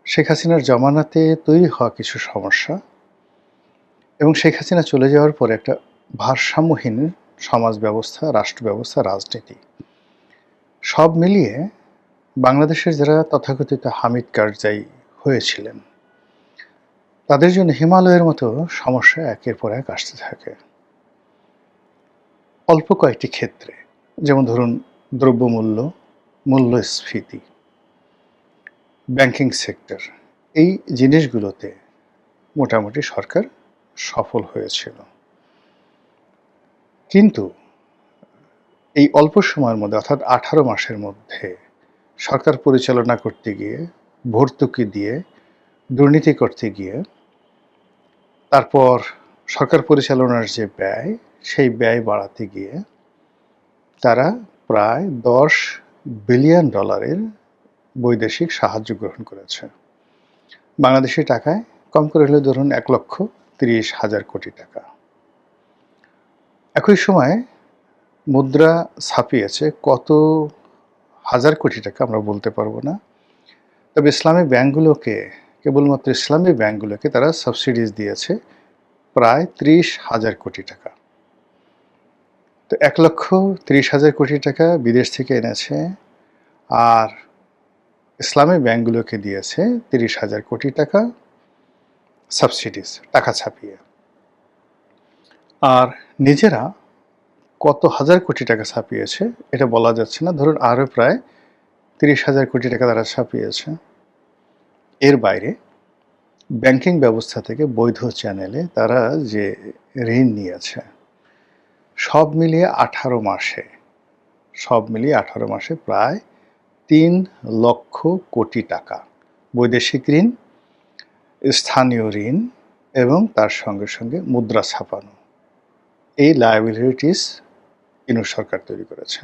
শেখ হাসিনার জমানাতে তৈরি হওয়া কিছু সমস্যা এবং শেখ হাসিনা চলে যাওয়ার পরে একটা ভারসাম্যহীন সমাজ ব্যবস্থা, রাষ্ট্র ব্যবস্থা, রাজনীতি সব মিলিয়ে বাংলাদেশের যারা তথাকথিত হামিদ কারজাই হয়েছিলেন, তাদের জন্য হিমালয়ের মতো সমস্যা একের পর এক আসতে থাকে। অল্প কয়েকটি ক্ষেত্রে, যেমন ধরুন দ্রব্যমূল্য, মূল্যস্ফীতি, ব্যাংকিং সেক্টর, এই জিনিসগুলোতে মোটামুটি সরকার সফল হয়েছিল। কিন্তু এই অল্প সময়ের মধ্যে, অর্থাৎ 18 মাসের মধ্যে সরকার পরিচালনা করতে গিয়ে, ভর্তুকি দিয়ে, দুর্নীতি করতে গিয়ে, তারপর সরকার পরিচালনার যে ব্যয়, সেই ব্যয় বাড়াতে গিয়ে তারা প্রায় $10 বিলিয়ন বৈদেশিক সাহায্য গ্রহণ করেছে। বাংলাদেশি টাকায় কম করে হলে ধরুন 1,30,000 কোটি টাকা। একই সময় মুদ্রা ছাপিয়েছে কত হাজার কোটি টাকা আমরা বলতে পারবো না, তবে ইসলামী ব্যাংকগুলোকে, কেবলমাত্র ইসলামী ব্যাংকগুলোকে তারা সাবসিডিজ দিয়েছে প্রায় 30,000 কোটি টাকা। তো 1,30,000 কোটি টাকা বিদেশ থেকে এনেছে, আর ইসলামী ব্যাংকগুলোকে দিয়েছে 30,000 কোটি টাকা সাবসিডিজ, টাকা ছাপিয়ে। আর নিজেরা কত হাজার কোটি টাকা ছাপিয়েছে এটা বলা যাচ্ছে না, ধরুন আরও প্রায় 30,000 কোটি টাকা তারা ছাপিয়েছে। এর বাইরে ব্যাংকিং ব্যবস্থা থেকে বৈধ চ্যানেলে তারা যে ঋণ নিয়েছে, সব মিলিয়ে 18 মাসে প্রায় 3 লক্ষ কোটি টাকা বৈদেশিক ঋণ, স্থানীয় ঋণ এবং তার সঙ্গে সঙ্গে মুদ্রা ছাপানো, এই লায়াবিলিটিস ইউনূস সরকার তৈরি করেছে।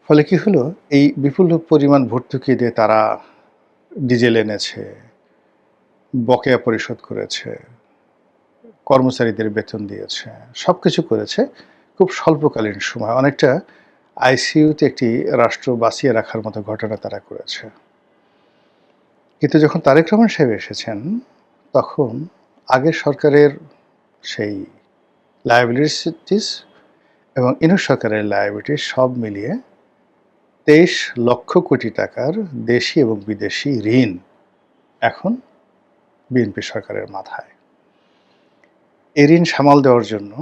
ফলে কি হলো, এই বিপুল পরিমাণ ভর্তুকি দিয়ে তারা ডিজেল এনেছে, বকেয়া পরিশোধ করেছে, কর্মচারীদের বেতন দিয়েছে, সব কিছু করেছে খুব স্বল্পকালীন সময়। অনেকটা আইসিইউতে একটি রাষ্ট্র বাঁচিয়ে রাখার মতো ঘটনা তারা করেছে। কিন্তু যখন তারেক রহমান সাহেব এসেছেন, তখন আগের সরকারের সেই লায়াবিলিটিস এবং ইউনূস সরকারের লায়াবিলিটিস সব মিলিয়ে 23 লক্ষ কোটি টাকার দেশি এবং বিদেশি ঋণ এখন বিএনপি সরকারের মাথায়। এই ঋণ সামাল দেওয়ার জন্য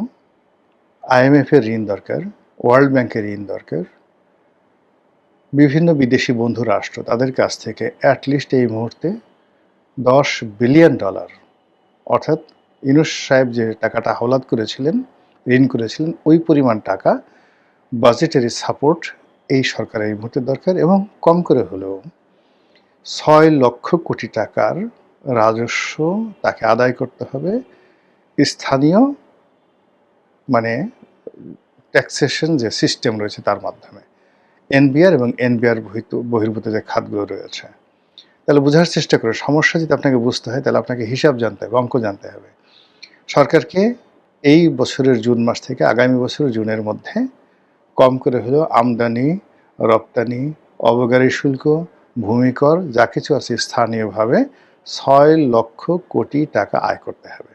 আইএমএফের ঋণ দরকার, ওয়ার্ল্ড ব্যাংকের ঋণ দরকার, বিভিন্ন বিদেশি বন্ধু রাষ্ট্র তাদের কাছ থেকে অ্যাটলিস্ট এই মুহূর্তে $10 বিলিয়ন, অর্থাৎ ইউনূস সাহেব যে টাকাটা হাওলাত করেছিলেন, ঋণ করেছিলেন, ওই পরিমাণ টাকা বাজেটারি সাপোর্ট এই সরকারের এই মুহূর্তে দরকার। এবং কম করে হলেও 6 লক্ষ কোটি টাকার রাজস্ব তাকে আদায় করতে হবে স্থানীয়, মানে ট্যাক্সেশন যে সিস্টেম রয়েছে তার মাধ্যমে, এনবিআর এবং এনবিআর বহির্ভূত যে খাতগুলো রয়েছে। তাহলে বোঝার চেষ্টা করে, সমস্যা যদি আপনাকে বুঝতে হয় তাহলে আপনাকে হিসাব জানতে হবে, অঙ্ক জানতে হবে। সরকারকে এই বছরের জুন মাস থেকে আগামী বছরের জুনের মধ্যে কম করে হলেও আমদানি, রপ্তানি, অবকারী শুল্ক, ভূমিকর যা কিছু আছে স্থানীয়ভাবে 6 লক্ষ কোটি টাকা আয় করতে হবে।